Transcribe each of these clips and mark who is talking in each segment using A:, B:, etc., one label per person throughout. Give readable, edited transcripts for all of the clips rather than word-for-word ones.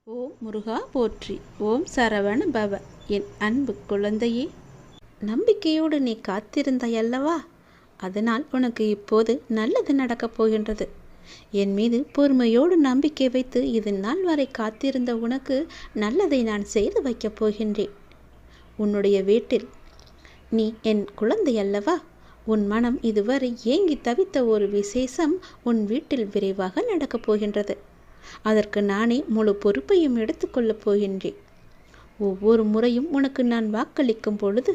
A: ஓம் முருகா போற்றி. ஓம் சரவண பவ. என் அன்பு குழந்தையே, நம்பிக்கையோடு நீ காத்திருந்தாய் அல்லவா? அதனால் உனக்கு இப்போது நல்லது நடக்கப் போகின்றது. என் மீது பொறுமையோடு நம்பிக்கை வைத்து இது நாள் வரை காத்திருந்த உனக்கு நல்லதை நான் செய்து வைக்கப் போகின்றேன். உன்னுடைய வீட்டில் நீ என் குழந்தை அல்லவா? உன் மனம் இதுவரை ஏங்கி தவித்த ஒரு விசேஷம் உன் வீட்டில் விரைவாக நடக்கப் போகின்றது. அதற்கு நானே முழு பொறுப்பையும் எடுத்துக்கொள்ளப் போகின்றேன். ஒவ்வொரு முறையும் உனக்கு நான் வாக்களிக்கும் பொழுது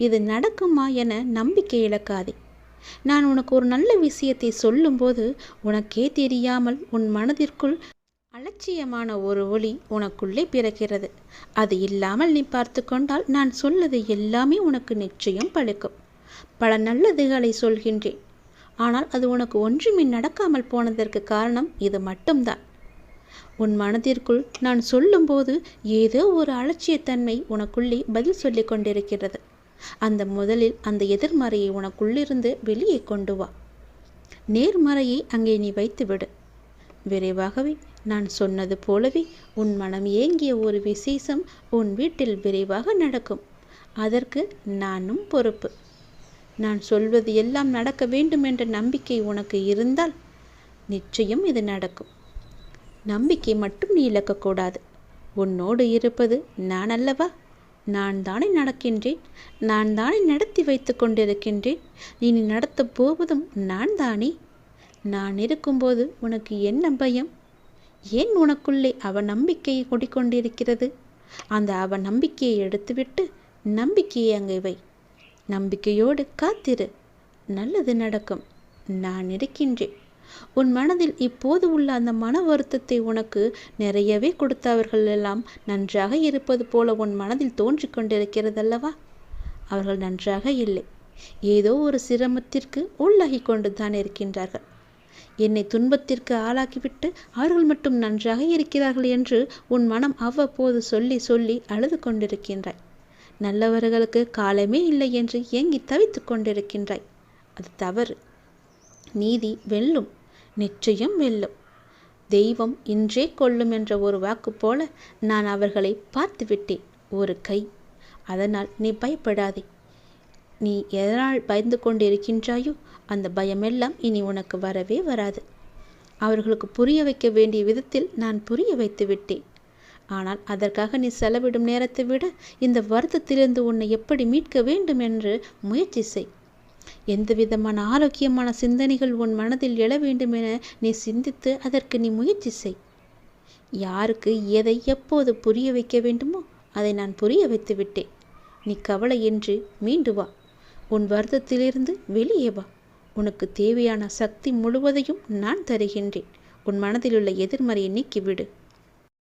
A: இது நடக்குமா என நம்பிக்கை இழக்காதே. நான் உனக்கு ஒரு நல்ல விஷயத்தை சொல்லும்போது உனக்கே தெரியாமல் உன் மனதிற்குள் அலட்சியமான ஒரு ஒளி உனக்குள்ளே பிறக்கிறது. அது இல்லாமல் நீ பார்த்து கொண்டால் நான் சொல்வது எல்லாமே உனக்கு நிச்சயம் பழிக்கும். பல நல்லதுகளை சொல்கின்றேன், ஆனால் அது உனக்கு ஒன்றுமே நடக்காமல் போனதற்கு காரணம் இது மட்டும்தான். உன் மனதிற்குள் நான் சொல்லும்போது ஏதோ ஒரு அலட்சியத்தன்மை உனக்குள்ளே பதில் சொல்லி கொண்டிருக்கிறது. முதலில் அந்த எதிர்மறையை உனக்குள்ளிருந்து வெளியே கொண்டு வா. நேர்மறையை அங்கே நீ வைத்துவிடு. விரைவாகவே நான் சொன்னது போலவே உன் மனம் ஏங்கிய ஒரு விசேஷம் உன் வீட்டில் விரைவாக நடக்கும். அதற்கு நானும் பொறுப்பு. நான் சொல்வது எல்லாம் நடக்க வேண்டும் என்ற நம்பிக்கை உனக்கு இருந்தால் நிச்சயம் இது நடக்கும். நம்பிக்கை மட்டும் நீ இழக்கக்கூடாது. உன்னோடு இருப்பது நான் அல்லவா? நான் தானே நடக்கின்றேன், நான் தானே நடத்தி வைத்து கொண்டிருக்கின்றேன். நீ நடத்தப் போவதும் நான் தானே. நான் இருக்கும்போது உனக்கு என்ன பயம்? ஏன் உனக்குள்ளே அவநம்பிக்கையை குடிக்கொண்டிருக்கிறது? அந்த அவநம்பிக்கையை எடுத்துவிட்டு நம்பிக்கையை அங்கே வை. நம்பிக்கையோடு காத்திரு, நல்லது நடக்கும். நான் இருக்கின்றேன். உன் மனதில் இப்போது உள்ள அந்த மன வருத்தத்தை உனக்கு நிறையவே கொடுத்தவர்கள் எல்லாம் நன்றாக இருப்பது போல உன் மனதில் தோன்றிக் கொண்டிருக்கிறதல்லவா? அவர்கள் நன்றாக இல்லை, ஏதோ ஒரு சிரமத்திற்கு உள்ளாகி கொண்டு தான் இருக்கின்றார்கள். என்னை துன்பத்திற்கு ஆளாக்கிவிட்டு அவர்கள் மட்டும் நன்றாக இருக்கிறார்கள் என்று உன் மனம் அவ்வப்போது சொல்லி சொல்லி அழுது கொண்டிருக்கின்றாய். நல்லவர்களுக்கு காலமே இல்லை என்று ஏங்கி தவித்து கொண்டிருக்கின்றாய். அது தவறு. நீதி வெல்லும், நிச்சயம் வெல்லும். தெய்வம் இன்றே கொல்லும் என்ற ஒரு வாக்கு போல நான் அவர்களை பார்த்து விட்டேன், ஒரு கை. அதனால் நீ பயப்படாதே. நீ எதனால் பயந்து கொண்டிருக்கின்றாயோ அந்த பயமெல்லாம் இனி உனக்கு வரவே வராது. அவர்களுக்கு புரிய வைக்க வேண்டிய விதத்தில் நான் புரிய வைத்து விட்டேன். ஆனால் அதற்காக நீ செலவிடும் நேரத்தை விட இந்த வருத்தத்திலிருந்து உன்னை எப்படி மீட்க வேண்டும் என்று முயற்சி செய். எந்த விதமான ஆரோக்கியமான சிந்தனைகள் உன் மனதில் எழ வேண்டும் என நீ சிந்தித்து அதற்கு நீ முயற்சி செய். யாருக்கு எதை எப்போது புரிய வைக்க வேண்டுமோ அதை நான் புரிய வைத்து விட்டேன். நீ கவலையின்றி மீண்டு வா. உன் வருத்தத்திலிருந்து வெளியே வா. உனக்கு தேவையான சக்தி முழுவதையும் நான் தருகின்றேன். உன் மனதில் உள்ள எதிர்மறையை நீக்கிவிடு.